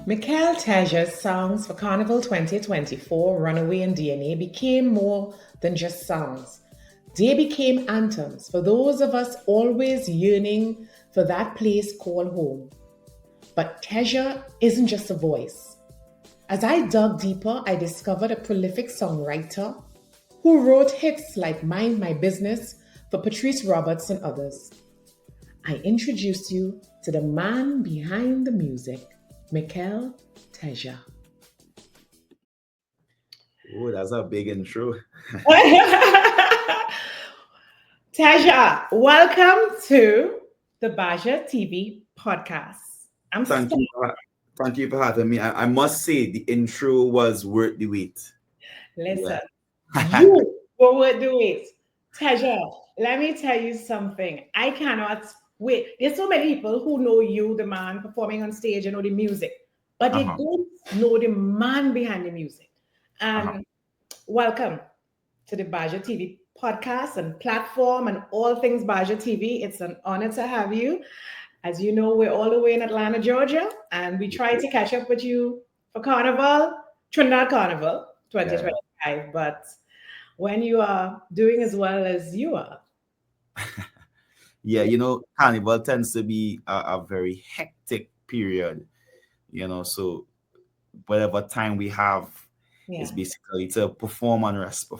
Mical Teja's songs for Carnival 2024, Runaway and DNA became more than just songs. They became anthems for those of us always yearning for that place called home. But Teja isn't just a voice. As I dug deeper, I discovered a prolific songwriter who wrote hits like Mind My Business for Patrice Roberts and others. I introduced you to the man behind the music, Mical Teja. Oh, that's a big intro. Teja, welcome to the Basia TV Podcast. Thank you for having me. I must say the intro was worth the wait. Listen, you were worth the wait. Teja, let me tell you something. I cannot wait. There's so many people who know you, the man performing on stage, and know the music, but they don't know the man behind the music. And welcome to the Basia TV Podcast and platform and all things Basia TV. It's an honor to have you. As you know, we're all the way in Atlanta, Georgia, and we try to catch up with you for Carnival, Trinidad Carnival 2025. But when you are doing as well as you are. Yeah, Carnival tends to be a very hectic period, so whatever time we have is basically to perform and rest.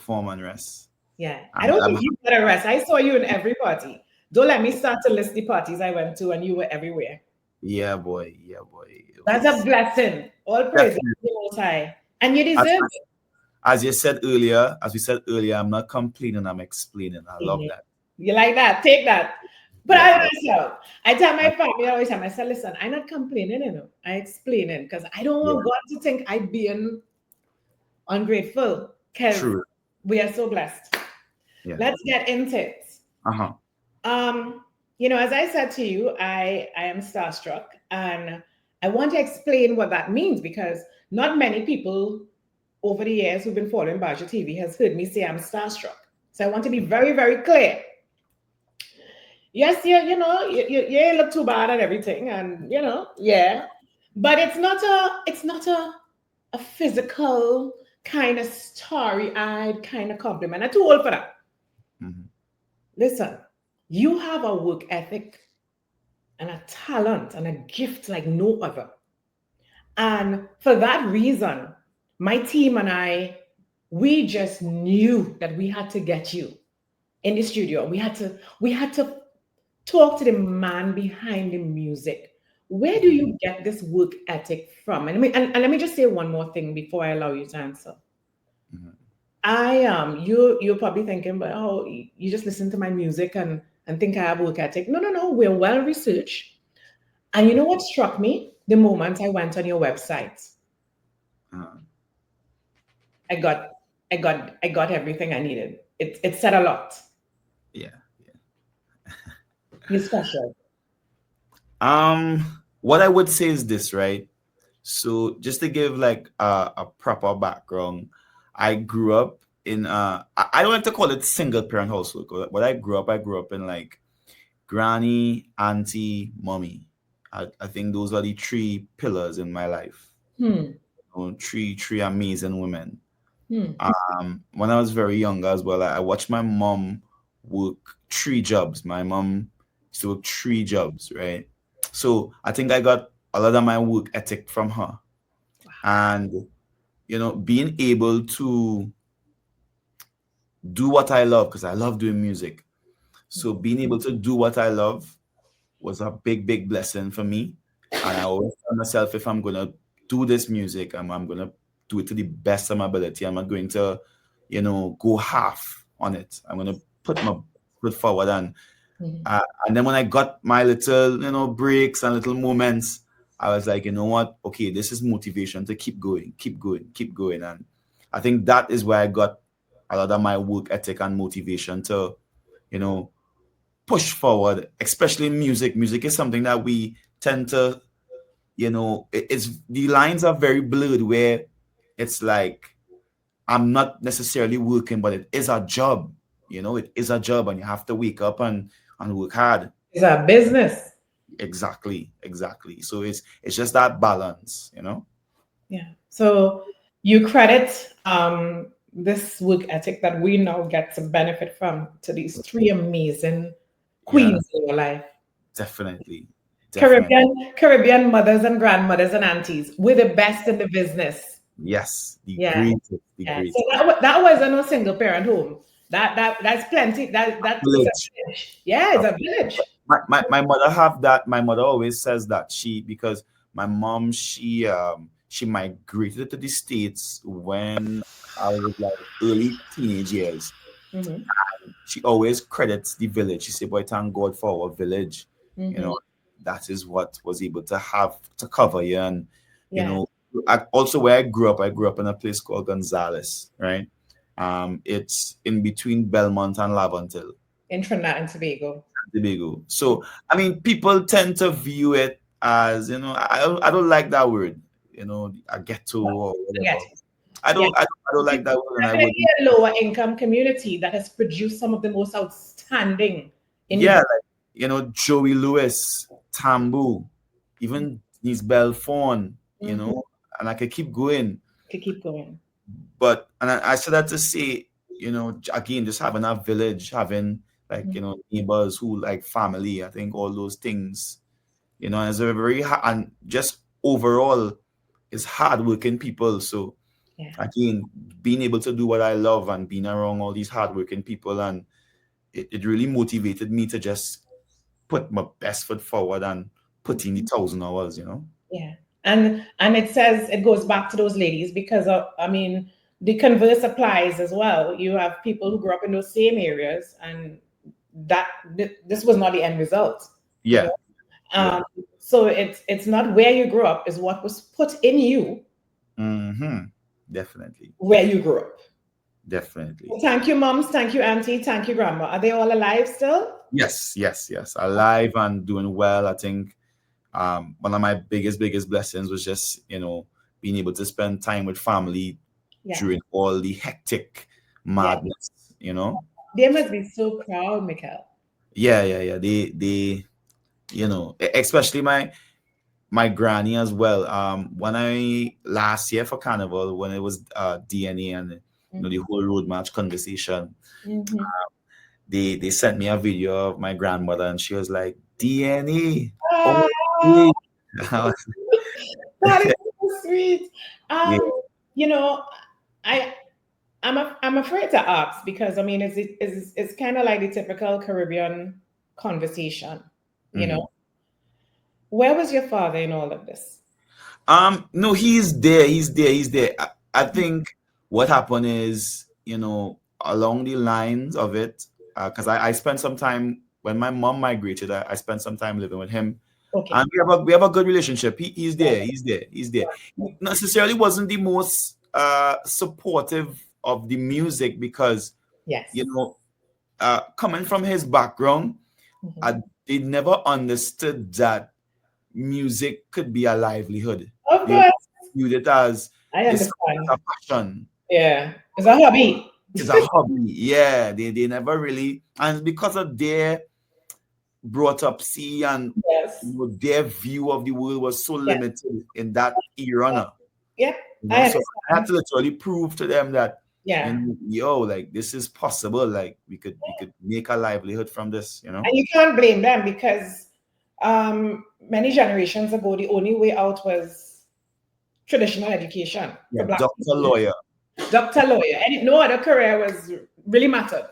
Yeah, I don't think you got to rest. I saw you in every party. Don't let me start to list the parties I went to and you were everywhere. Yeah, boy. That's a blessing. All praise to the Most High. And you deserve it. As we said earlier, I'm not complaining, I'm explaining. I love that. You like that? Take that. But I tell my family all the time, I say, listen, I'm not complaining, I explaining because I don't want God to think I'm being ungrateful because we are so blessed. Yeah. Let's get into it. As I said to you, I am starstruck and I want to explain what that means because not many people over the years who've been following Basia TV has heard me say I'm starstruck. So I want to be very, very clear. Yes, you look too bad at everything, and but it's not a physical kind of starry-eyed kind of compliment. I'm too old for that. Listen, you have a work ethic and a talent and a gift like no other, and for that reason, my team and we just knew that we had to get you in the studio. We had to talk to the man behind the music. Where do you get this work ethic from? And let me just say one more thing before I allow you to answer. You're probably thinking, but you just listen to my music and think I have work ethic. No, we're well researched. And you know what struck me the moment I went on your website? I got everything I needed. It said a lot. Yeah. You're special. What I would say is this, right? So just to give like a proper background, I grew up in I don't like to call it single parent household. But I grew up in like granny, auntie, mommy. I think those are the three pillars in my life. Three amazing women. When I was very young as well, I watched my mom work 3 jobs. My mom used to work 3 jobs, right? So I think I got a lot of my work ethic from her. And, being able to do what I love, because I love doing music. So being able to do what I love was a big, big blessing for me. And I always tell myself, if I'm going to do this music, I'm going to do it to the best of my ability. I'm not going to, go half on it. I'm going to put my foot forward. And then when I got my little, breaks and little moments, I was like, you know what? Okay, this is motivation to keep going. And I think that is where I got a lot of my work ethic and motivation to, you know, push forward, especially in music. Music is something that we tend to, it's the lines are very blurred where it's like I'm not necessarily working, but it is a job. It is a job, and you have to wake up and work hard. It's a business. Exactly. So it's just that balance. Yeah. So you credit this work ethic that we now get to benefit from to these three amazing Yeah, queens in your life. definitely. Caribbean mothers and grandmothers and aunties. We're the best in the business. Yes, the Yeah. greatest, the Yeah. greatest. So that wasn't a single parent home. That's plenty. That's a Village. village. Yeah, it's a village. My mother have that. My mother always says that because my mom, she migrated to the States when I was like early teenage years. Mm-hmm. She always credits the village. She said, "Boy, thank God for our village. Mm-hmm. That is what was able to have to cover you." And Yeah. also where I grew up in a place called Gonzales, right? It's in between Belmont and Laventille. In Trinidad and Tobago. So, I mean, people tend to view it as, I don't like that word, a ghetto or whatever. I don't like that word, and I would. Definitely a lower income community that has produced some of the most outstanding. Yeah, like, Joey Lewis, Tambu, even Denise Belfon, Mm-hmm. and I could keep going. To keep going. But, and I said that to say, again, just having a village, having like, neighbors who like family, I think all those things, it's a very and just overall, it's hardworking people. So again, being able to do what I love and being around all these hardworking people, and it really motivated me to just put my best foot forward and put in the 1,000 hours. Yeah. And it goes back to those ladies because the converse applies as well. You have people who grew up in those same areas, and this was not the end result. Yeah. So it's not where you grew up, is what was put in you. Mm-hmm. Definitely. Where you grew up. Definitely. Well, thank you, moms. Thank you, auntie. Thank you, grandma. Are they all alive still? Yes. Alive and doing well. I think one of my biggest blessings was just, being able to spend time with family during all the hectic madness, They must be so proud, Mical. Yeah. They especially my granny as well. When I last year for Carnival, when it was DNA and the whole road march conversation, they sent me a video of my grandmother, and she was like, DNA. Oh, that is so sweet. I'm afraid to ask because it's kind of like the typical Caribbean conversation. Where was your father in all of this? No, he's there. I think what happened is, along the lines of it, because I spent some time when my mom migrated. I spent some time living with him. Okay. And we have a good relationship. He's there. He necessarily wasn't the most supportive of the music because, coming from his background, they never understood that music could be a livelihood. Of course. They viewed it as I understand. a passion. Yeah, it's a hobby. It's a hobby. Yeah, they never really, and because of their brought up see and their view of the world was so limited in that era. Yeah. So I had to literally prove to them that like this is possible. Like we could make a livelihood from this, And you can't blame them because many generations ago the only way out was traditional education. Doctor, lawyer. And no other career was really mattered.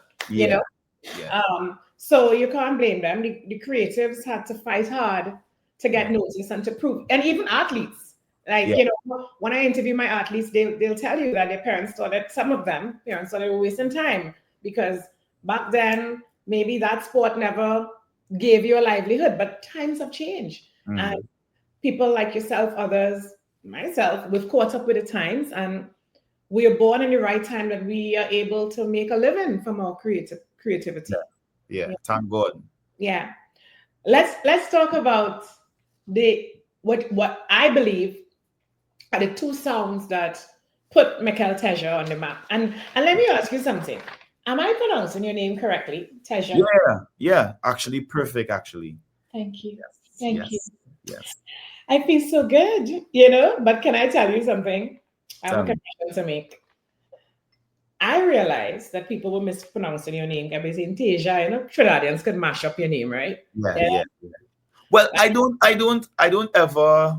So you can't blame them. The creatives had to fight hard to get noticed and to prove. And even athletes, when I interview my athletes, they'll tell you that their parents thought that parents thought they were wasting time because back then maybe that sport never gave you a livelihood. But times have changed, and people like yourself, others, myself, we've caught up with the times, and we are born in the right time that we are able to make a living from our creativity. Yeah. Thank God. Yeah. Let's talk about the what I believe are the two sounds that put Mical Teja on the map. And let me ask you something. Am I pronouncing your name correctly, Teja? Yeah. Actually, perfect. Actually, Thank you. yes, Thank you. yes, yes. I feel so good, you know. But can I tell you something? I have a Tell me. confession to make. I realized that people were mispronouncing your name. I've been saying Teja, you know, Trinidadians could mash up your name, right? Yeah, Yeah. yeah. Well, I don't ever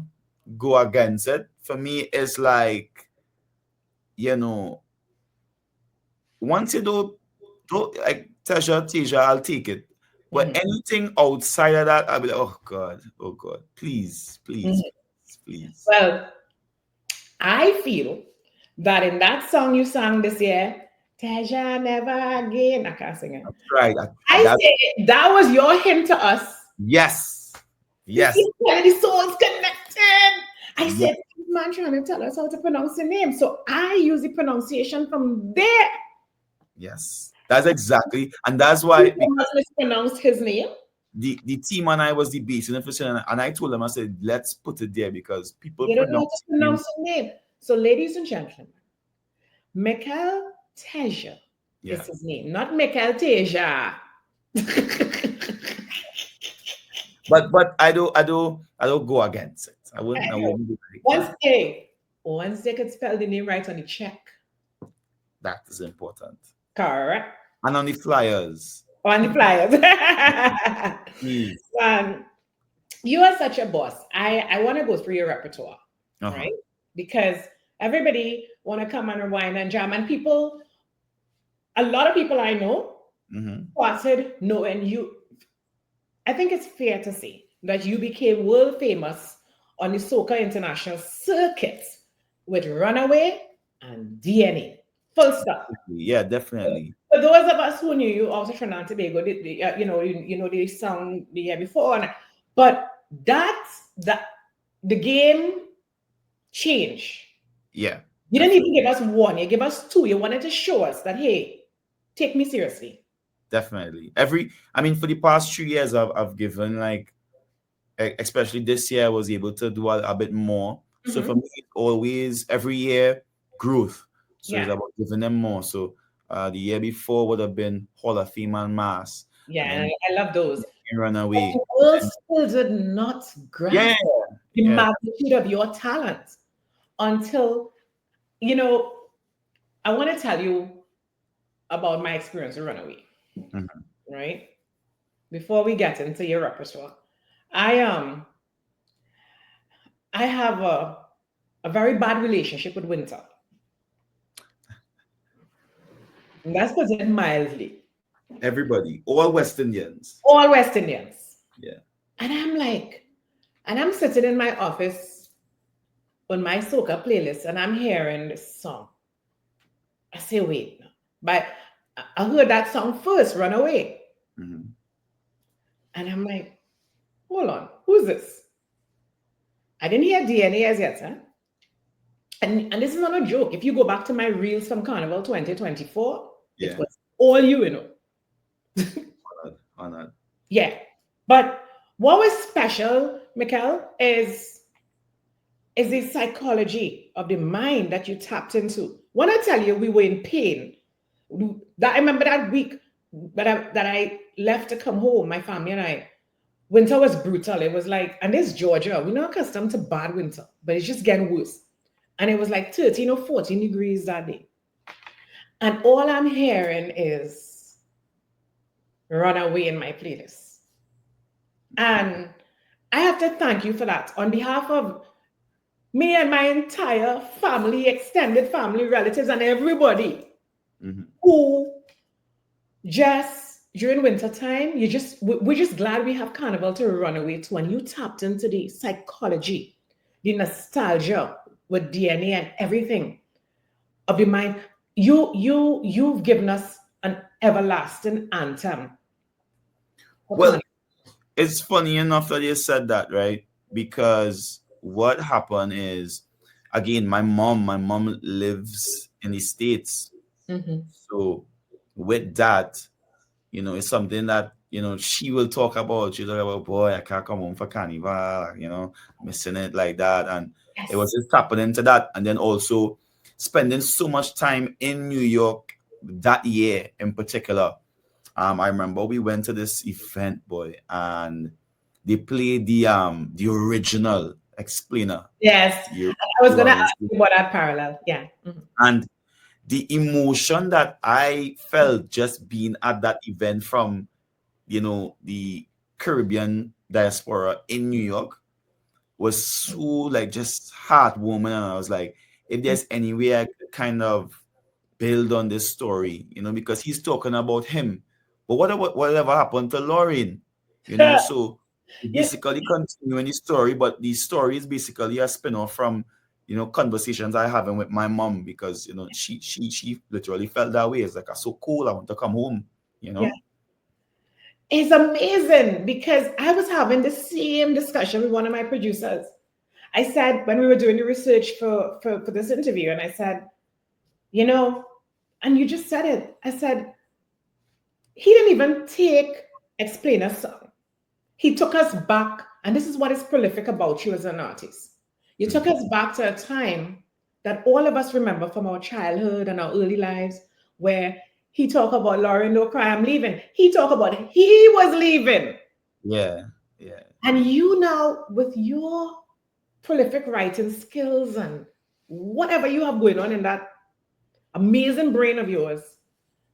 go against it. For me, it's like, you know, once you don't like Teja, I'll take it. But Mhm, anything outside of that, I'll be like, oh God, please, mhm. please, please. Well, I feel that in that song you sang this year, Teja never again. I can't sing it. Right. I That say that was your hint to us. yes. You Yes. see, the souls connected. I Yes. said, this man trying to tell us how to pronounce the name. So I use the pronunciation from there. Yes. That's exactly, and that's why People must mispronounce his name. the team and I was debating it, and I told them, I said, let's put it there because people They don't know how to pronounce names. pronounce the name. So, ladies and gentlemen, Mical Teja Yeah. is his name, not Mical Teja. But I don't go against it. I wouldn't do once that. they once they could spell the name right on the check, That is important. correct, And on the flyers, on the flyers. please. Man, you are such a boss. I want to go through your repertoire, Uh-huh. right? Because everybody want to come and rewind and jam, and people, a lot of people I know Hmm. started knowing you. I think it's fair to say that you became world famous on the Soca International circuit with Runaway and DNA. Full stop. Yeah, definitely. For those of us who knew you out of Trinidad and Tobago, you know the song the year before, but that the game changed. Yeah, You didn't definitely. even give us one; you gave us two. You wanted to show us that hey, take me seriously. Definitely. I mean, for the past 3 years, I've given like, especially this year, I was able to do a bit more. So Mhm. for me, it's always every year growth. So it's Yeah, about giving them more. So the year before would have been Hall of Fame and Mass, yeah, and and then I love those. But Runaway. the world And still did not yeah, grasp the yeah. magnitude of your talent until, you know, I want to tell you about my experience with Runaway, Mhm. right? Before we get into your repertoire. I I have a very bad relationship with winter. And that's put it mildly. Everybody, all West Indians. All West Indians. Yeah. And I'm like, and I'm sitting in my office on my soca playlist and I'm hearing this song. I say, wait, no. But I heard that song first, Runaway. Mhm. And I'm like, hold on, who's this? I didn't hear DNA as yet, huh? And this is not a joke. If you go back to my reels from Carnival 2024, it Yeah. was all you know. Honored, honored. Yeah. But what was special, Mikel, is the psychology of the mind that you tapped into. When I tell you we were in pain, that I remember that week that I left to come home, my family and I, winter was brutal. It was like, and this Georgia, we're not accustomed to bad winter, but it's just getting worse. And it was like 13 or 14 degrees that day. And all I'm hearing is Runaway in my playlist. And I have to thank you for that on behalf of me and my entire family, extended family, relatives, and everybody Mhm. who just during winter time, we're just glad we have Carnival to run away to. And you tapped into the psychology, the nostalgia with DNA and everything of the mind. You've given us an everlasting anthem for Well, Carnival. it's funny enough that you said that, right? Because what happened is again, my mom lives in the States. Mm-hmm. So with that, it's something that, she will talk about. She'll talk about, boy, I can't come home for carnival, missing it like that. And it was Yes. just tapping into that. And then also spending so much time in New York that year in particular. I remember we went to this event, boy, and they played the original explainer. Yes. The I was gonna original ask you about that parallel. Yeah. Mhm. and the emotion that I felt just being at that event from, the Caribbean diaspora in New York was so like just heartwarming. And I was like, if there's any way I could kind of build on this story, because he's talking about him. But whatever happened to Lauren? So Yeah. basically continuing the story, but the story is basically a spin-off from, conversations I having with my mom, because she literally felt that way. It's like, so cool, I want to come home, you Yeah. know? It's amazing because I was having the same discussion with one of my producers. I said when we were doing the research for this interview, and I said, and you just said it. I said, he didn't even take explain a song. He took us back, and this is what is prolific about you as an artist. You took Mhm. us back to a time that all of us remember from our childhood and our early lives, where he talked about Lauren, no cry, I'm leaving. He talked about he was leaving. Yeah, yeah, And you now, with your prolific writing skills and whatever you have going on in that amazing brain of yours,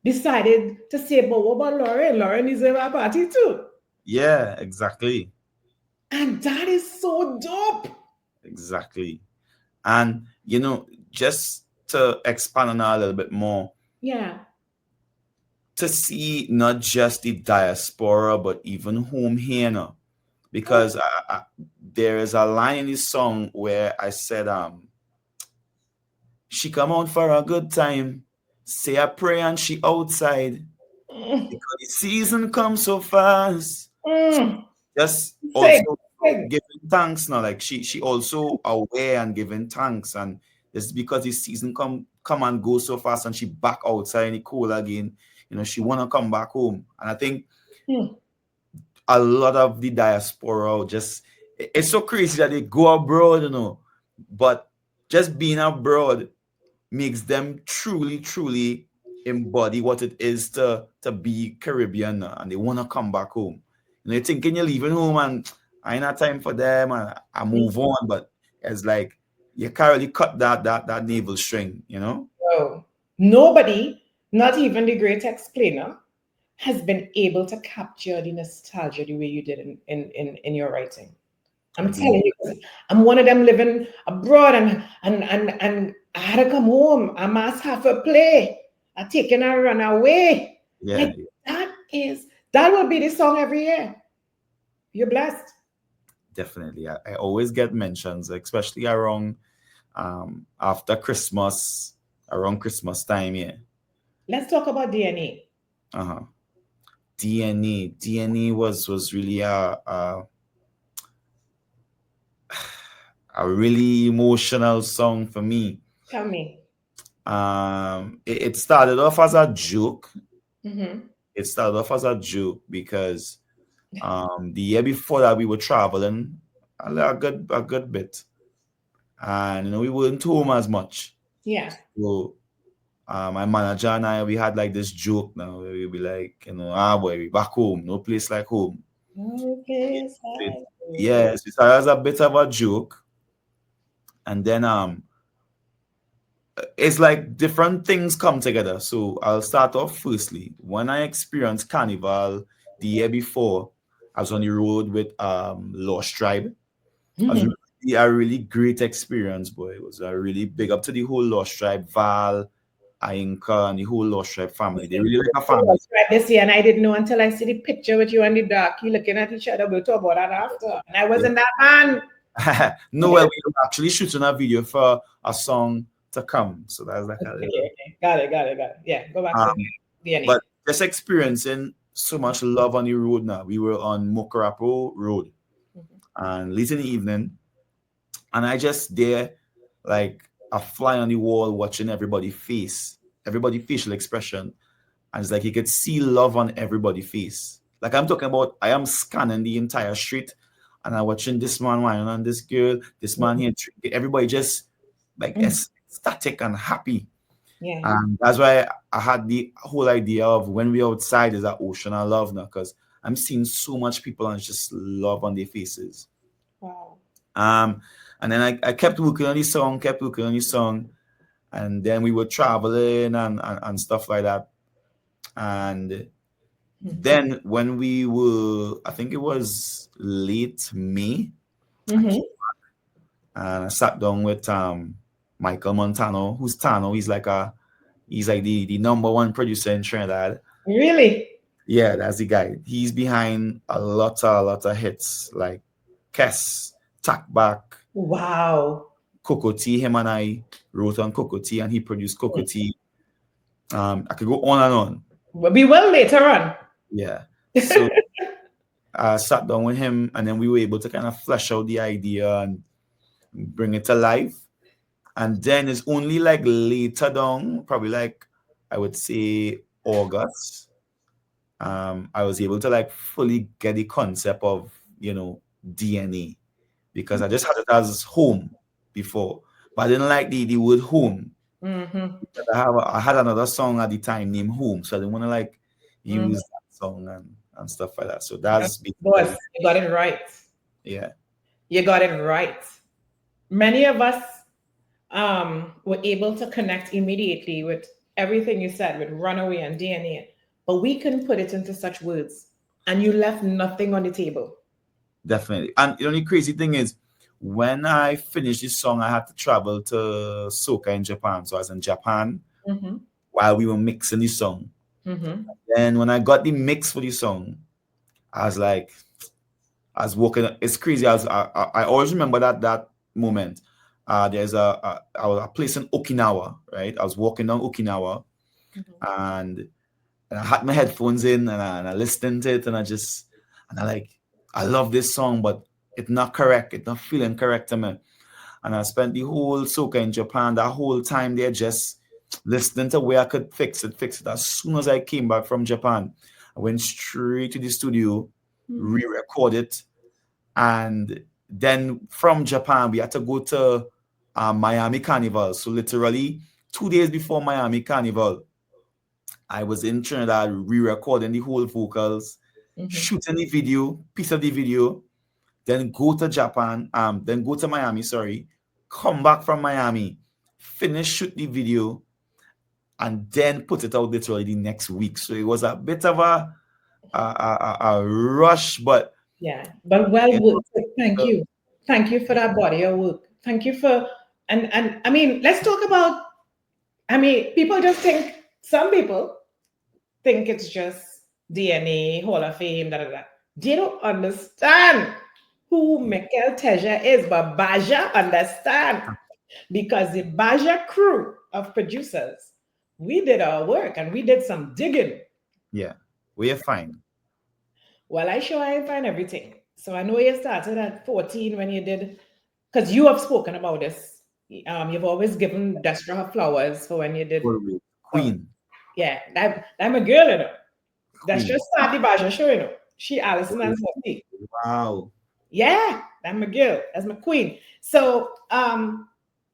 decided to say, but what about Lauren? Lauren is in our party too. yeah, exactly, And that is so dope. exactly. And just to expand on that a little bit more, Yeah. to see not just the diaspora, but even home here now. Oh, Because there is a line in this song where I said, she come out for a good time, say a prayer and she outside, mm, because the season comes so fast. mm. Just Sing, also sing. giving thanks now. Like she also aware and giving thanks, and it's because the season come and go so fast, and she back outside in the cold again. She wanna come back home, and I think Mm. a lot of the diaspora just it's so crazy that they go abroad, but just being abroad makes them truly, truly embody what it is to be Caribbean now, and they want to come back home. You're thinking you're leaving home and I ain't have time for them and I move on, but it's like you can't really cut that navel string. No. Nobody, not even the great explainer, has been able to capture the nostalgia the way you did in your writing. I'm Again, telling you, 'cause I'm one of them living abroad and I had to come home. I must have a play. I taken a runaway. yeah, Like that will be the song every year. You're blessed. definitely. I always get mentions, especially around after Christmas, around Christmas time, yeah. Let's talk about DNA. Uh-huh. DNA was really a really emotional song for me. Tell me. It started off as a joke. Mm-hmm. It started off as a joke because the year before that we were traveling a good bit, and we weren't home as much. Yeah. So my manager and I, we had like this joke now where we be like, boy, we back home, no place like home. Okay, It, side. yes, it started as a bit of a joke, and then it's like different things come together. So I'll start off firstly. When I experienced Carnival the year before, I was on the road with Lost Tribe. It was Mhm. really a really great experience, boy. It was a really big up to the whole Lost Tribe, Val, Ainka, and the whole Lost Tribe family. They really like a family. Right this year, and I didn't know until I see the picture with you and the dark. You looking at each other. We'll talk about that after. And I wasn't that man. No, well, we were actually shooting a video for a song to come. So that's like a Okay, little. okay. Got it. Yeah, go back to Um, DNA. but just experiencing so much love on the road now. We were on Mokarapo Road Mhm. and late in the evening, and I just there like a fly on the wall watching everybody facial expression. And it's like you could see love on everybody's face. Like I'm talking about, I am scanning the entire street and I'm watching this man whining on this girl, this man here, everybody just like ecstatic and happy. Yeah. And that's why I had the whole idea of when we're outside is that ocean of love now, because I'm seeing so much people and it's just love on their faces. Wow. And then I kept working on this song, and then we were traveling and stuff like that. And then when we were, I think it was late May, Mm-hmm. and I sat down with Michael Montano, who's Tano. He's like the number one producer in Trinidad. Really? Yeah, that's the guy. He's behind a lot of hits like Kess, Tack Back, Wow. Cocoa Tea. Him and I wrote on Cocoa Tea, and he produced Cocoa Tea. I could go on and on. But we will later on. Yeah. So I sat down with him, and then we were able to kind of flesh out the idea and bring it to life. And then it's only like later down, probably like I would say August, I was able to like fully get the concept of, DNA, because I just had it as home before, but I didn't like the word home. Mm-hmm. I had another song at the time named Home, so I didn't want to like use that song and stuff like that. So that's Boss, you got it right. yeah. You got it right. Many of us were able to connect immediately with everything you said with Runaway and DNA, but we couldn't put it into such words. And you left nothing on the table. Definitely. And the crazy thing is, when I finished this song, I had to travel to Soca in Japan. So I was in Japan while we were mixing the song. Then when I got the mix for the song, I was walking. It's crazy. I always remember that moment. There's a place in Okinawa, right? I was walking down Okinawa, and I had my headphones in, and I listened to it, and I love this song, but it's not correct. It's not feeling correct to me. And I spent the whole Soca in Japan, that whole time there, just listening to where I could fix it. As soon as I came back from Japan, I went straight to the studio, re-record it. And then from Japan, we had to go to Miami Carnival. So literally 2 days before Miami Carnival, I was in Trinidad re-recording the whole vocals, shooting the video, piece of the video, then go to Japan, then go to Miami, come back from Miami, finish shoot the video, and then put it out literally the next week. So it was a bit of a rush, but well worked. Thank you. Thank you for that body of work. Thank you for and I mean, let's talk about. I mean, some people think it's just DNA, Hall of Fame, da da da. They don't understand who Mical Teja is, but Basia understand, because the Basia crew of producers, we did our work and we did some digging. Yeah, we are fine. Well, I ain't find everything. So I know you started at 14 when you did, because you have spoken about this. You've always given Destra her flowers for when you did Queen. Yeah, I'm a girl, That's just not the Basia show, She Allison and Sophie. Wow. Yeah, I'm a girl. That's my queen. So,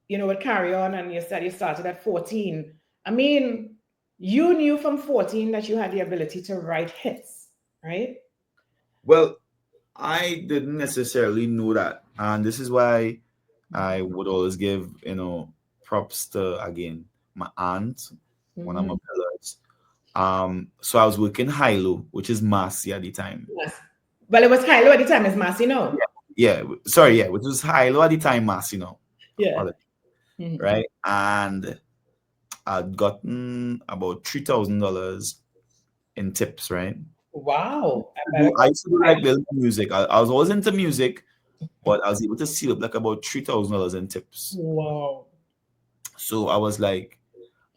we'll carry on, and you said you started at 14. I mean, you knew from 14 that you had the ability to write hits, right? Well, I didn't necessarily know that. And this is why I would always give, props to, again, my aunt, one of my pillars. So I was working high-low, which is Massey at the time. Yes. Well, it was high-low at the time, it's Massey now. Yeah. Sorry, which was high-low at the time, Massey now. Yeah. Right? And I'd gotten about $3,000 in tips, right? Wow. I used to do like little music. I was always into music, but I was able to seal up like about $3,000 in tips. Wow. So I was like,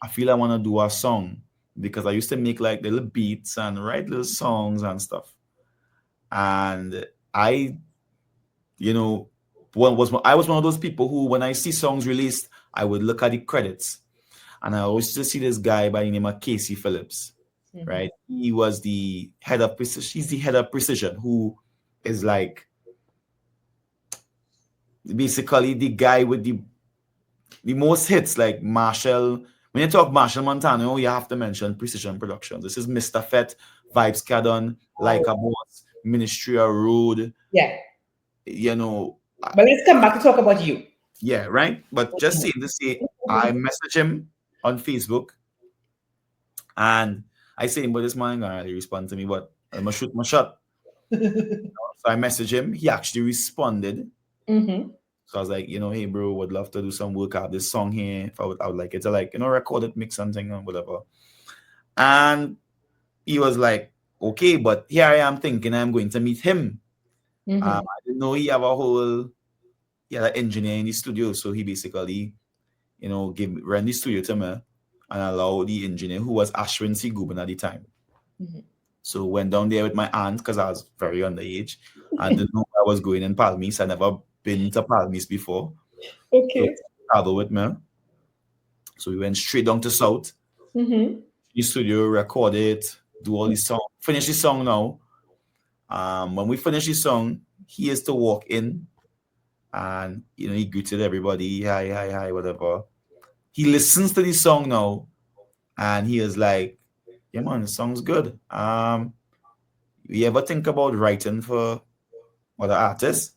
I feel I want to do a song, because I used to make like little beats and write little songs and stuff. And I, I was one of those people who, when I see songs released, I would look at the credits, and I always just see this guy by the name of Casey Phillips, right? He was the head of precision. He's the head of precision, who is like basically the guy with the most hits, like Marshall. When you talk Marshall Montano, you have to mention Precision Productions. This is Mr. Fett, Vibes Cadon, Like a Boss, Ministry of Road. Yeah. You know. But let's come back to talk about you. Yeah, right. But just saying to say, I message him on Facebook, and I say, but this man gonna really respond to me, but I'm gonna shoot my shot. So I messaged him. He actually responded. So I was like, hey, bro, would love to do some work out this song here. If I would like it to record it, mix something or whatever. And he was like, okay, but here I am thinking I'm going to meet him. I didn't know he had an engineer in the studio. So he basically, ran the studio to me and allowed the engineer, who was Ashwin C. Guban at the time. So went down there with my aunt, because I was very underage. I didn't know I was going in Palmis. I never been to Palmis before. Okay. So travel with me. So we went straight down to South. The studio, record it, do all the song, finish the song now. When we finish the song, he is to walk in, and he greeted everybody, hi, whatever. He listens to the song now, and he is like, yeah, man, the song's good. You ever think about writing for other artists?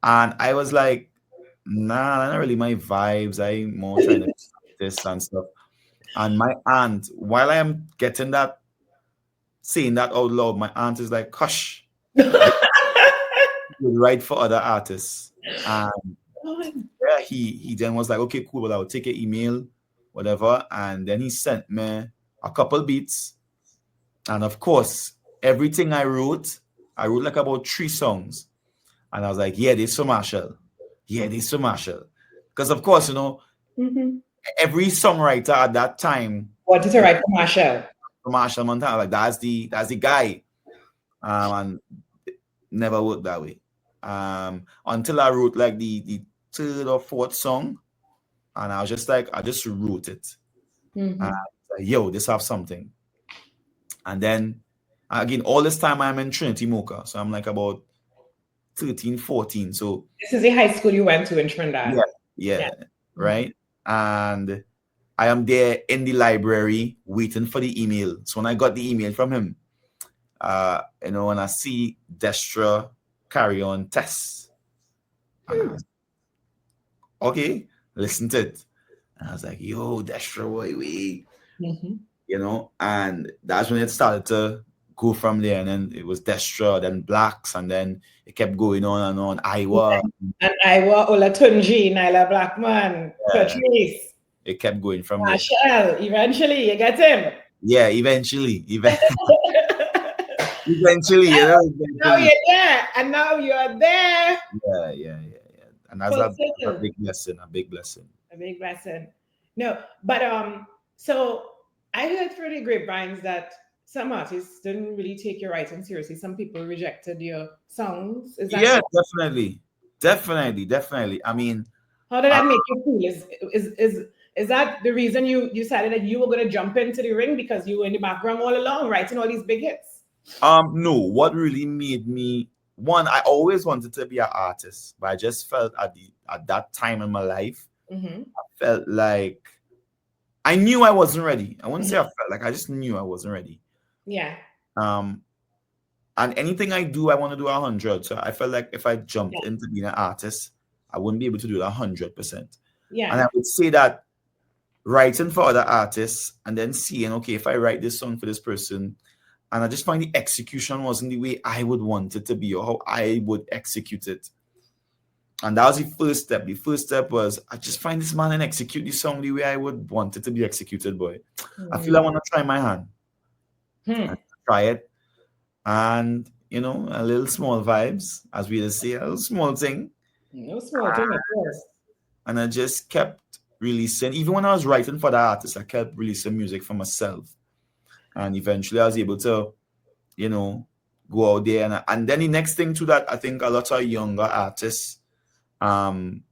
And I was like, nah, not really my vibes. I'm more trying to this and stuff. And my aunt, while I am getting that, saying that out loud, my aunt is like, hush. You write for other artists. And yeah, he then was like, okay, cool, but I'll take your email, whatever. And then he sent me a couple beats. And of course, everything I wrote like about 3 songs. And I was like, yeah, this for Marshall. Yeah, this for Marshall. Because of course, every songwriter at that time wanted to write for Marshall. For Marshall Montana. Like, that's the guy. And never worked that way. Until I wrote like the 3rd or 4th song. And I was just like, I just wrote it. And I was like, yo, this have something. And then again, all this time I'm in Trinity Mocha. So I'm like about 13, 14. So this is the high school you went to in Trinidad. Yeah. Right. And I am there in the library waiting for the email. So when I got the email from him, when I see Destra carry on tests, okay, listen to it. And I was like, yo, Destra, wait. And that's when it started to go from there. And then it was Destra, then Blacks, and then it kept going on and on. Iowa. And Iowa, Olatunji, Nyla Blackman, Patrice. It kept going from Marshall, there. Eventually, you get him. Yeah, eventually. Eventually, Now you're there, and now you're there. Yeah. And that's a big lesson, A big lesson. No, but so I heard through the grapevines that some artists didn't really take your writing seriously. Some people rejected your songs. Is that definitely. I mean, how did that make you feel? Is that the reason you decided that you were going to jump into the ring, because you were in the background all along writing all these big hits? No. What really made me, one, I always wanted to be an artist, but I just felt at that time in my life, I felt like I knew I wasn't ready. I wouldn't say I felt like, I just knew I wasn't ready. Yeah. And anything I do, I want to do 100. So I felt like if I jumped into being an artist, I wouldn't be able to do it 100%. Yeah. And I would say that writing for other artists and then seeing, okay, if I write this song for this person, and I just find the execution wasn't the way I would want it to be or how I would execute it. And that was the first step. The first step was, I just find this man and execute the song the way I would want it to be executed, boy. I feel I want to try my hand. Try it. And, a little small vibes, as we just say, a little small thing. No small thing, of course. And I just kept releasing. Even when I was writing for the artist, I kept releasing music for myself. And eventually I was able to, go out there. And then the next thing to that, I think a lot of younger artists um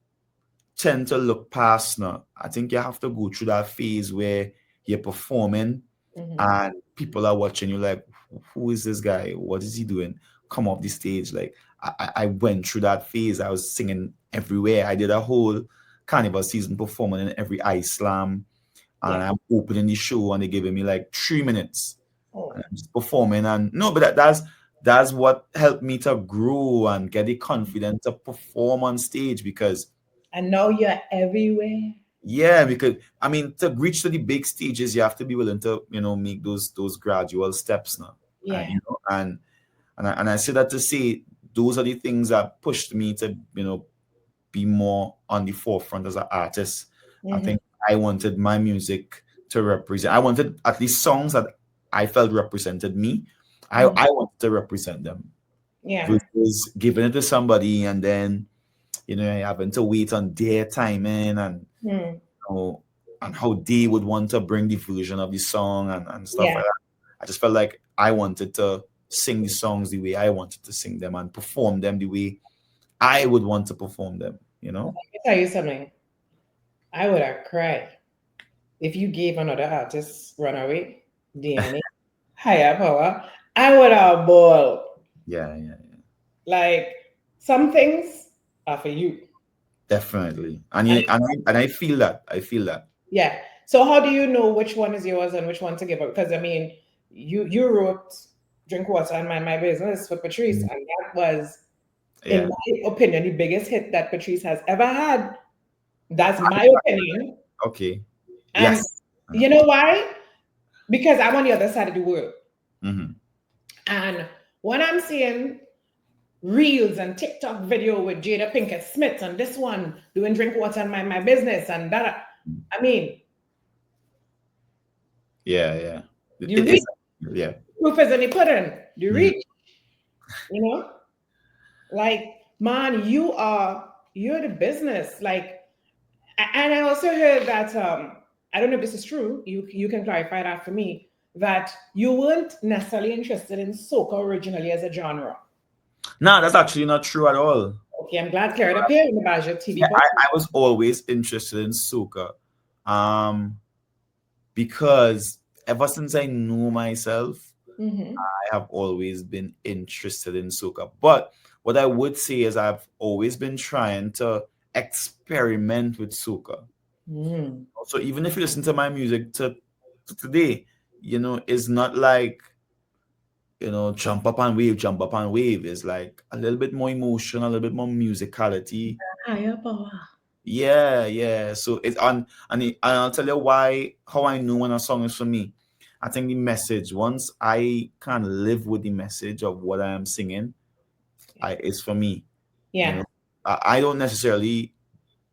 tend to look past now. I think you have to go through that phase where you're performing and people are watching you like, who is this guy? What is he doing? Come off the stage. Like I went through that phase. I was singing everywhere. I did a whole carnival season performing in every ice slam. And Yeah. I'm opening the show and they're giving me like 3 minutes. Oh. And I'm just performing. And no, but that's what helped me to grow and get the confidence to perform on stage because And now you're everywhere. yeah, because I mean to reach to the big stages, you have to be willing to, make those gradual steps now. Yeah. And I say that to say those are the things that pushed me to, be more on the forefront as an artist. I think I wanted my music to represent. I wanted at least songs that I felt represented me. I wanted to represent them Yeah. versus giving it to somebody and then having to wait on their timing and and how they would want to bring the version of the song and stuff Yeah. like that. I just felt like I wanted to sing the songs the way I wanted to sing them and perform them the way I would want to perform them. Let me tell you something. I would have cried if you gave another artist Runaway, DNA, Higher Power. I would have bawled. Yeah. Like some things are for you. Definitely. And I feel that. I feel that. Yeah. So how do you know which one is yours and which one to give up? Because I mean, you wrote Drink Water and Mind My Business for Patrice, and that was, in my opinion, the biggest hit that Patrice has ever had. That's my opinion. Okay. And Yes. you know why? Because I'm on the other side of the world. Mm-hmm. And when I'm seeing reels and TikTok video with Jada Pinkett Smith and this one doing Drink Water and Mind My Business and that, I mean, Yeah. you reach. Yeah. Proof is in the pudding. You reach. Like, man, you're the business. Like, and I also heard that I don't know if this is true. You can clarify that for me. That you weren't necessarily interested in soca originally as a genre. No, that's actually not true at all. Okay, I'm glad cleared up here in the Basia TV Yeah, Podcast. I was always interested in soca, because ever since I knew myself, I have always been interested in soca. But what I would say is I've always been trying to experiment with soca. So even if you listen to my music to today, it's not like jump up and wave, jump up and wave. It's like a little bit more emotion, a little bit more musicality. Higher power. Yeah. So it's on, and I'll tell you how I know when a song is for me. I think the message, once I can live with the message of what I am singing, it's for me. Yeah. I don't necessarily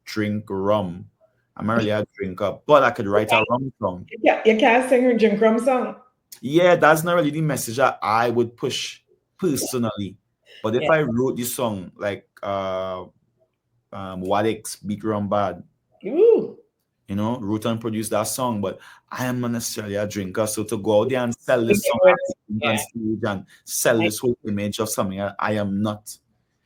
drink rum. I'm not really a drinker, but I could write a rum song. Yeah, you can't sing a drink rum song. Yeah, that's not really the message that I would push personally. But if I wrote this song like Wadix Beat Rum Bad, wrote and produced that song, but I am not necessarily a drinker. So to go out there and sell this song on stage and sell this whole image of something, I am not.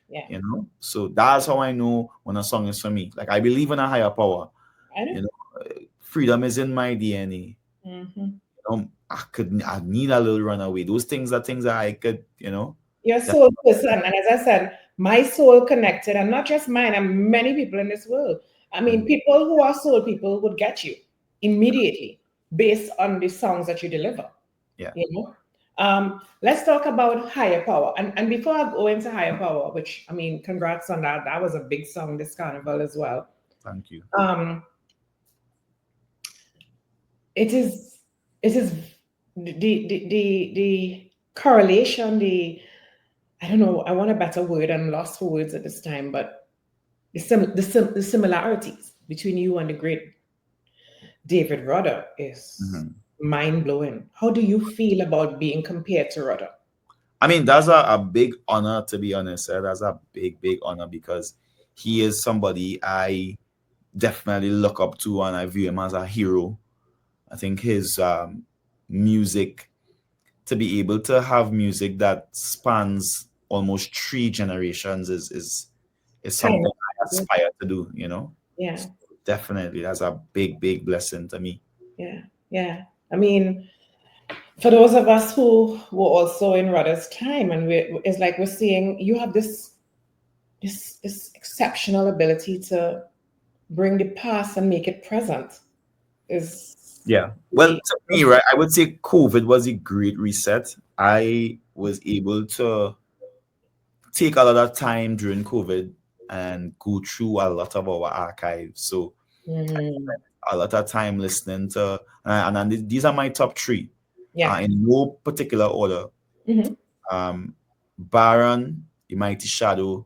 Yeah. So that's how I know when a song is for me. Like I believe in a higher power. Freedom is in my DNA. I need a little runaway. Those things are things that I could, Your soul person, and as I said, my soul connected, and not just mine, and many people in this world. I mean, people who are soul people would get you immediately based on the songs that you deliver. Yeah. Let's talk about Higher Power. And before I go into Higher Power, which I mean, congrats on that. That was a big song this carnival as well. Thank you. It is the correlation, I don't know, I want a better word. I'm lost for words at this time, but the similarities between you and the great David Rudder is mind-blowing. How do you feel about being compared to Rudder? I mean, that's a big honor, to be honest. That's a big honor because he is somebody I definitely look up to and I view him as a hero. I think his music, to be able to have music that spans almost 3 generations is something I aspire to do, you know. Yeah. So definitely, that's a big blessing to me. Yeah. Yeah. I mean, for those of us who were also in Rudder's time, and it's like we're seeing you have this exceptional ability to bring the past and make it present. Is Yeah. Well, to me, right, I would say COVID was a great reset. I was able to take a lot of time during COVID and go through a lot of our archives. So mm, a lot of time listening to, and these are my top three, yeah. in no particular order. Mhm. Um, Baron, The Mighty Shadow,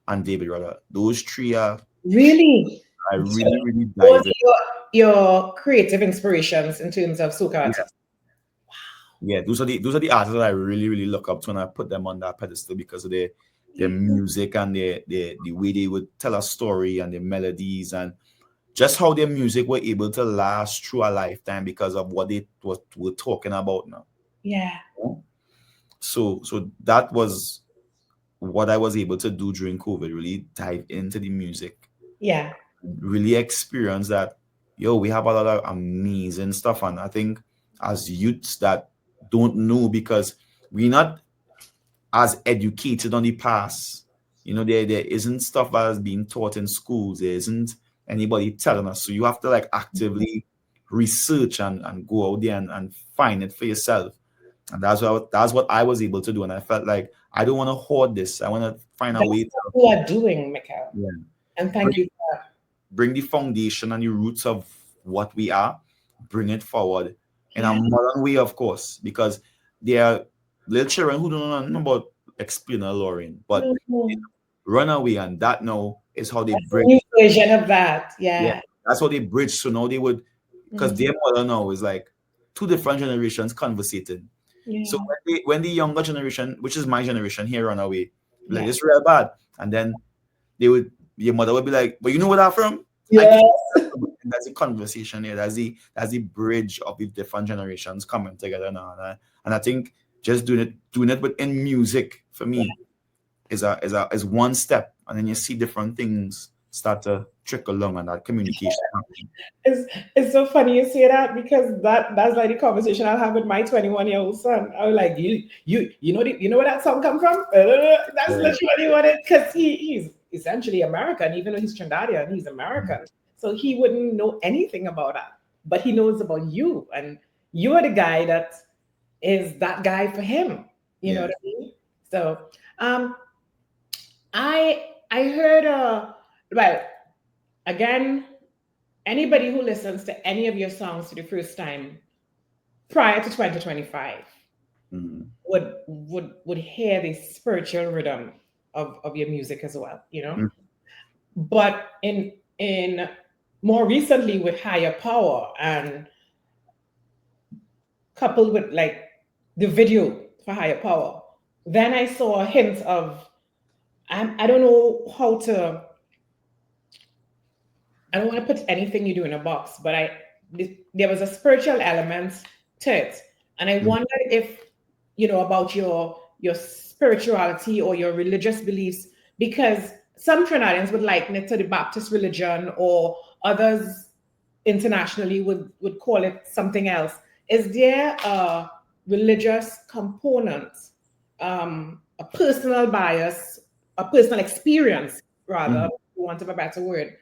and David Rudder. Those three are Really? I So really those dive in. are your creative inspirations in terms of soca Yeah, artists. yeah. Those are the artists that I really look up to, and I put them on that pedestal because of their music and the way they would tell a story and the melodies and just how their music were able to last through a lifetime because of what they were talking about now. Yeah. So that was what I was able to do during COVID. Really dive into the music, Yeah. really experience that. Yo, we have a lot of amazing stuff, and I think as youths that don't know because we're not as educated on the past. You know, there isn't stuff that is being taught in schools. There isn't anybody telling us. So you have to like actively research and go out there and find it for yourself. And that's what I was able to do. And I felt like I don't want to hoard this. I want to find a That's way to what you are doing, Michael. yeah, And thank bring, you for bring the foundation and the roots of what we are, bring it forward in a yeah. modern way, of course, because there are little children who don't know about explainer Lauren, but Mhm. Runaway and that now is how they That's a bridge. new version of that. Yeah, Yeah. that's how they bridge. So now they would, because Mhm. their mother now is like two different generations conversating. So Yeah. when the younger generation, which is my generation, hear Runaway, be like Yeah. it's real bad, and then your mother would be like, but you know where that from? And Yeah. that's the conversation here. That's the bridge of the different generations coming together now. And I think just doing it within music for me is one step, and then you see different things start to trickle along and that communication happening. It's so funny you say that because that's like the conversation I'll have with my 21-year-old son. I was like, you know where that song come from? That's Yeah. literally what it because he's essentially American, even though he's Trinidadian, he's American. So he wouldn't know anything about that. But he knows about you. And you are the guy that is that guy for him. You know Yeah. what I mean? So um I heard well again anybody who listens to any of your songs for the first time prior to 2025 Mhm. would hear the spiritual rhythm of your music as well, you know. Mhm. But in more recently with higher power and coupled with like the video for higher power, then I saw a hint of I don't know how to I don't want to put anything you do in a box, but there was a spiritual element to it, and I Mhm. wondered if you know about your spirituality or your religious beliefs, because some Trinidadians would liken it to the Baptist religion, or others internationally would call it something else. Is there a religious component, a personal bias, a personal experience, rather, Mhm. for want of a better word,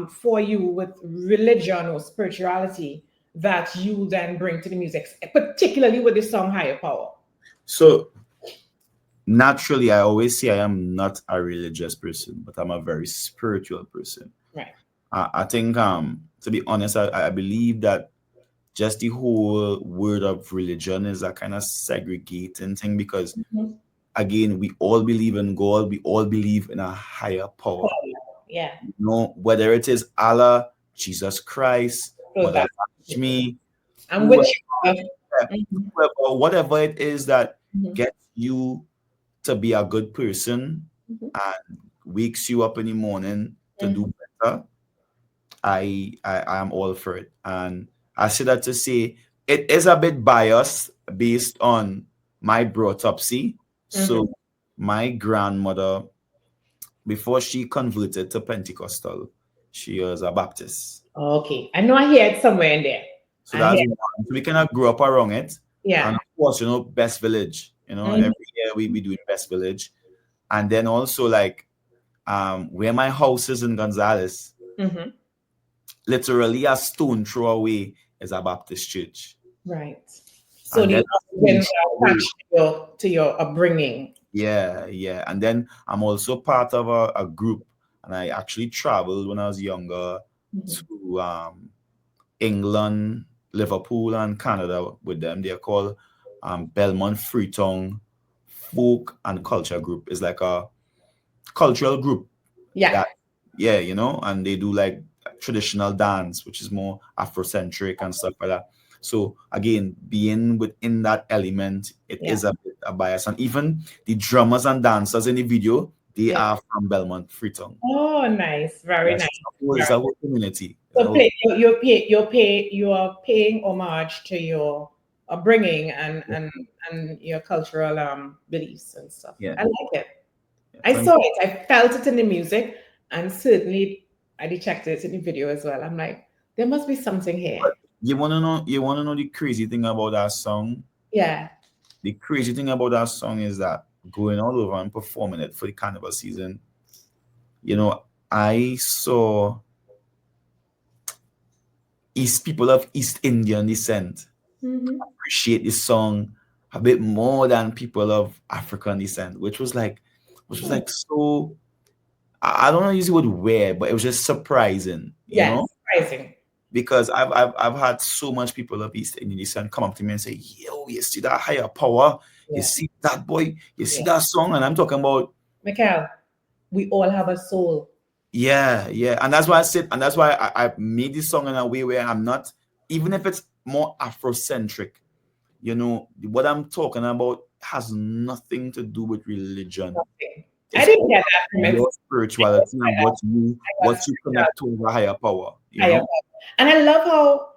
for you with religion or spirituality that you then bring to the music, particularly with the song Higher Power? So naturally, I always say I am not a religious person, but I'm a very spiritual person. Right. I think to be honest, I believe that just the whole word of religion is a kind of segregating thing because Mhm. again, we all believe in God, we all believe in a higher power. Yeah. You know, whether it is Allah, Jesus Christ, So Mother that's Lakshmi, I'm whoever, with you. Mhm. whatever it is that Mhm. gets you to be a good person Mhm. and wakes you up in the morning to Mhm. do better, I am all for it. And I say that to say it is a bit biased based on my brought up. See, Mhm. so my grandmother before she converted to Pentecostal, she was a Baptist. Okay. I know I hear it somewhere in there. So that's one. So we kind of grew up around it. Yeah. And of course, Best Village. Every year we do Best Village. And then also like where my house is in Gonzales, literally a stone throw away is a Baptist church. Right. So you been attached to your upbringing. Yeah. And then I'm also part of a group, and I actually traveled when I was younger to England, Liverpool, and Canada with them. They're called Belmont Freetown Folk and Culture Group. It's like a cultural group. Yeah. And they do like traditional dance, which is more Afrocentric and stuff like that. So again, being within that element, it is a bit a bias. And even the drummers and dancers in the video, they are from Belmont Freetown. Oh, nice. Very nice. It's a whole community. So you're paying homage to your upbringing and your cultural beliefs and stuff. Yeah. I like it. I saw it. I felt it in the music, and certainly I detected it in the video as well. I'm like, there must be something here. But you wanna know the crazy thing about that song? Yeah. The crazy thing about that song is that going all over and performing it for the carnival season, I saw people of East Indian descent appreciate this song a bit more than people of African descent, which was like so. I don't know use the word weird, but it was just surprising. Surprising. Because I've had so much people of East Indian descent come up to me and say, "Yo, you see that higher power? You see that boy? You see that song?" And I'm talking about Mical. We all have a soul. Yeah, and that's why I said, and that's why I made this song in a way where I'm not, even if it's more Afrocentric, what I'm talking about has nothing to do with religion. Okay. I didn't get that. Your spirituality and what you connect to a higher power. And I love how,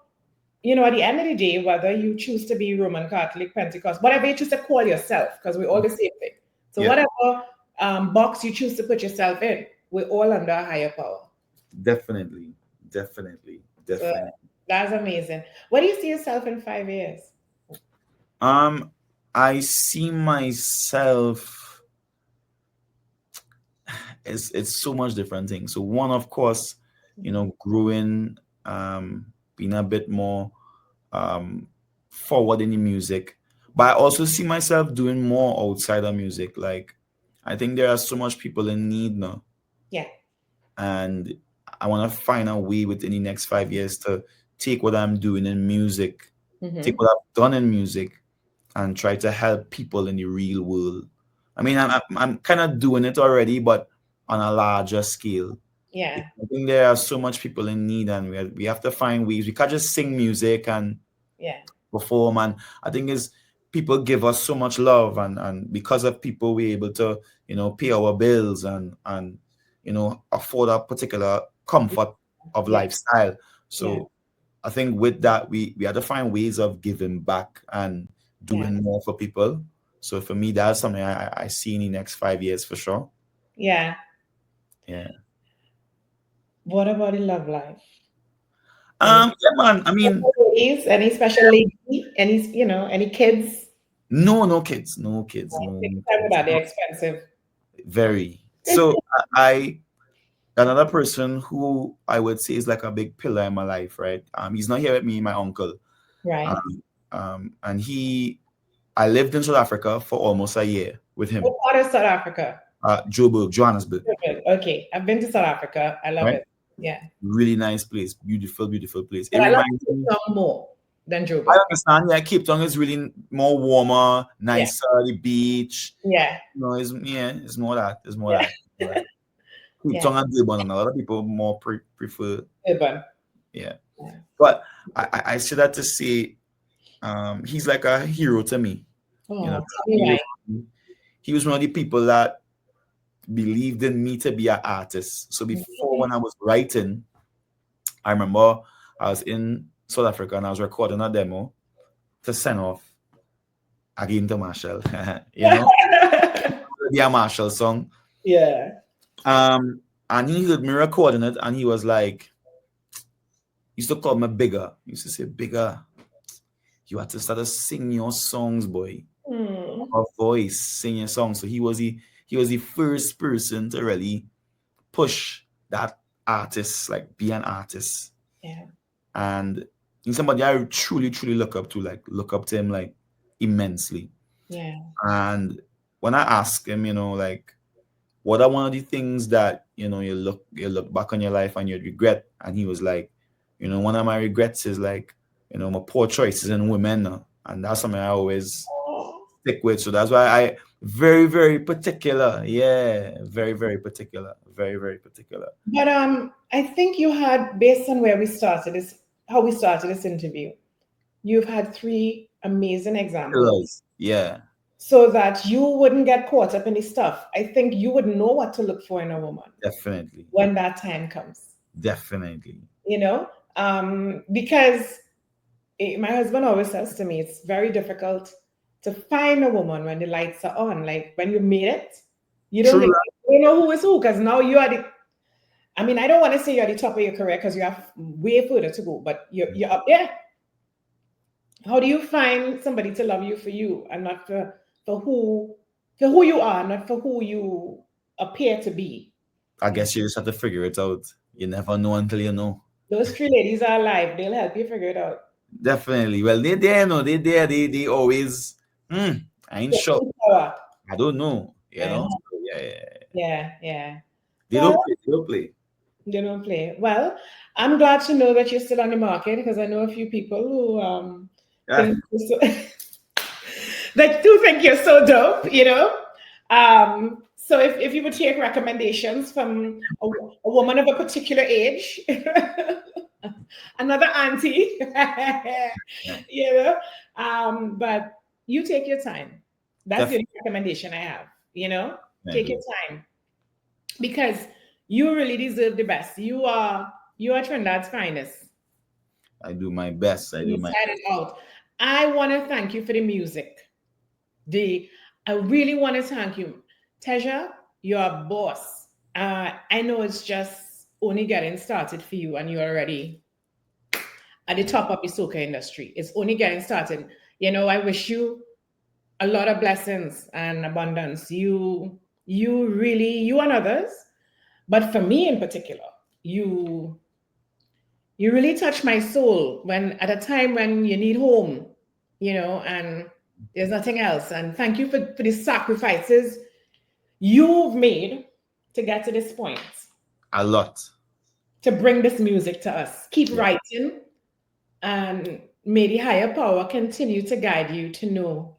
at the end of the day, whether you choose to be Roman Catholic, Pentecost, whatever you choose to call yourself, because we're all the same thing. So whatever box you choose to put yourself in, we're all under a higher power. Definitely. So that's amazing. What do you see yourself in 5 years? I see myself. It's so much different things. So one, of course, growing, being a bit more forward in the music, but I also see myself doing more outside of music. Like, I think there are so much people in need now. Yeah. And I want to find a way within the next 5 years to take what I'm doing in music, take what I've done in music, and try to help people in the real world. I mean, I'm kind of doing it already, but on a larger scale. Yeah. I think there are so much people in need, and we have to find ways. We can't just sing music and perform. And I think people give us so much love, and because of people, we're able to, pay our bills and afford a particular comfort of lifestyle. So I think with that, we have to find ways of giving back and doing more for people. So for me, that's something I see in the next 5 years for sure. Yeah. What about the love life? Yeah, man. I mean, any special lady? Any kids? No kids. No kids. They're expensive. Very. So another person who I would say is like a big pillar in my life, right? He's not here with me, my uncle. Right. And I lived in South Africa for almost a year with him. What part of South Africa? Johannesburg. Okay, I've been to South Africa. I love it. Yeah. Really nice place. Beautiful place. But I like Cape Town more than Joburg. I understand. Yeah, Cape Town is really more warmer, nicer. The beach. Yeah. It's more that. It's more that. Cape Town and Durban, and a lot of people more prefer Durban. Yeah. But I say that to say, he's like a hero to me. He was one of the people that believed in me to be an artist. So before, when I was writing, I remember I was in South Africa and I was recording a demo to send off again to Marshall. Be a Marshall song. Yeah. And he heard me recording it, and he was like, he used to call me Bigger. He used to say, Bigger, you have to start to sing your songs, boy. Mm. A voice, sing your songs. So he was the first person to really push that artist, like be an artist. Yeah. And he's somebody I truly, truly look up to, like look up to him like immensely. Yeah. And when I asked him, like, what are one of the things that you look back on your life and you regret? And he was like, one of my regrets is like, my poor choices in women, and that's something I always Oh. stick with. So that's why I very, very particular. Yeah, very, very particular. Very, very particular. But I think you had, based on where we started this, how we started this interview, you've had 3 amazing examples. Yeah, So that you wouldn't get caught up in this stuff. I think you would know what to look for in a woman definitely, when that time comes. definitely. Because my husband always says to me, it's very difficult to find a woman when the lights are on. Like when you made it, you don't True. know who is who, because now you are the. I mean, I don't want to say you're at the top of your career because you have way further to go, but you're up there. How do you find somebody to love you for you and not for who you are, not for who you appear to be? I guess you just have to figure it out. You never know until you know. Those 3 ladies are alive. They'll help you figure it out. Definitely. Well, they there, no, they there. They always. I ain't sure. I don't know. So, Yeah. They don't play. They don't play. They don't play. Well, I'm glad to know that you're still on the market because I know a few people who think that do think you're so dope, So if you would take recommendations from a woman of a particular age, another auntie, but you take your time. That's the only recommendation I have, take your time because you really deserve the best. You are Trinidad's finest. I do my best. I want to thank you for the music. I really want to thank you. Teja, you're a boss. I know it's just only getting started for you and you're already at the top of the soca industry. It's only getting started. I wish you a lot of blessings and abundance. You and others, but for me in particular, you really touch my soul when at a time when you need home, and there's nothing else. And thank you for the sacrifices you've made to get to this point. A lot. To bring this music to us. Keep writing, and may the higher power continue to guide you to know,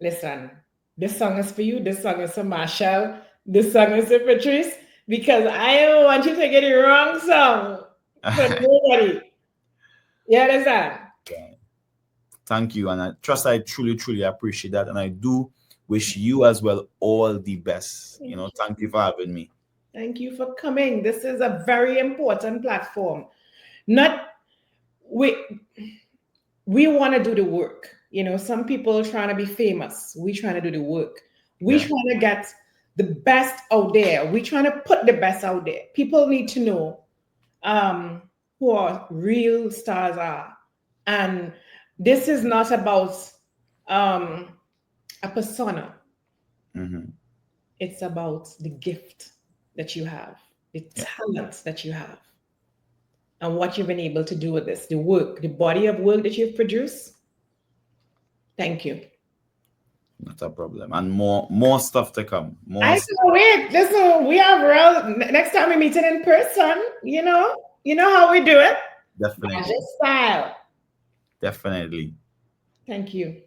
listen, this song is for you, this song is for Marshall, this song is for Patrice, because I don't want you to get the wrong song for nobody. You understand? Thank you. And I trust I truly, truly appreciate that. And I do wish you as well all the best. Thank you for having me. Thank you for coming. This is a very important platform. We want to do the work. Some people trying to be famous. We trying to do the work. We trying to get the best out there. We trying to put the best out there. People need to know who our real stars are. And this is not about a persona. Mm-hmm. It's about the gift that you have, the talent that you have, and what you've been able to do with this, the work, the body of work that you've produced. Thank you. Not a problem. And more stuff to come. I can't wait. Listen, we are real. Next time we meet in person, you know how we do it. Definitely. This style. Definitely. Thank you.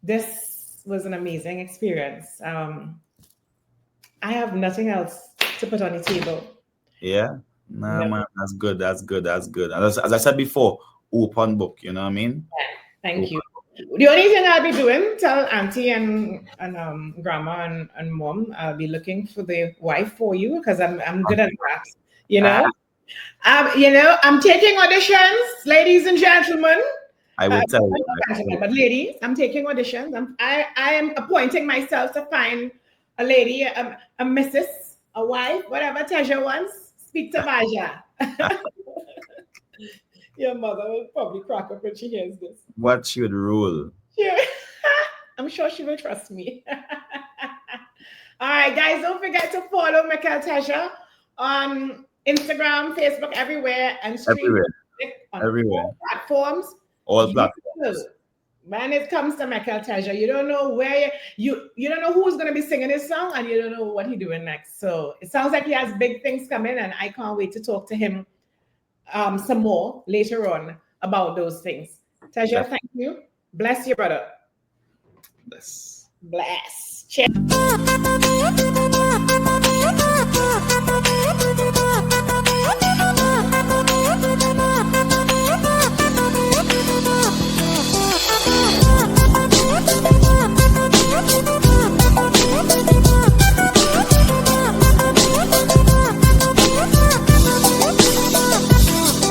This was an amazing experience. I have nothing else to put on the table. Yeah. No, man, that's good. As I said before, open book, you know what I mean? Yeah, thank you. The only thing I'll be doing, tell auntie and grandma and mom, I'll be looking for the wife for you because I'm good at that. I'm taking auditions, ladies and gentlemen. I will tell you. But ladies, I'm taking auditions. I am appointing myself to find a lady, a missus, a wife, whatever Teja wants, speak to Basia. Your mother will probably crack up when she hears this. What should rule? Yeah. I'm sure she will trust me. All right, guys, don't forget to follow Mical Teja on Instagram, Facebook, everywhere, and stream Everywhere. music on Everywhere. all platforms. All platforms. When it comes to Mical Teja, you don't know where you don't know who's going to be singing his song, and you don't know what he's doing next. So it sounds like he has big things coming, and I can't wait to talk to him some more later on about those things. Teja, thank you. Bless you, brother. Bless. Bless. Cheers.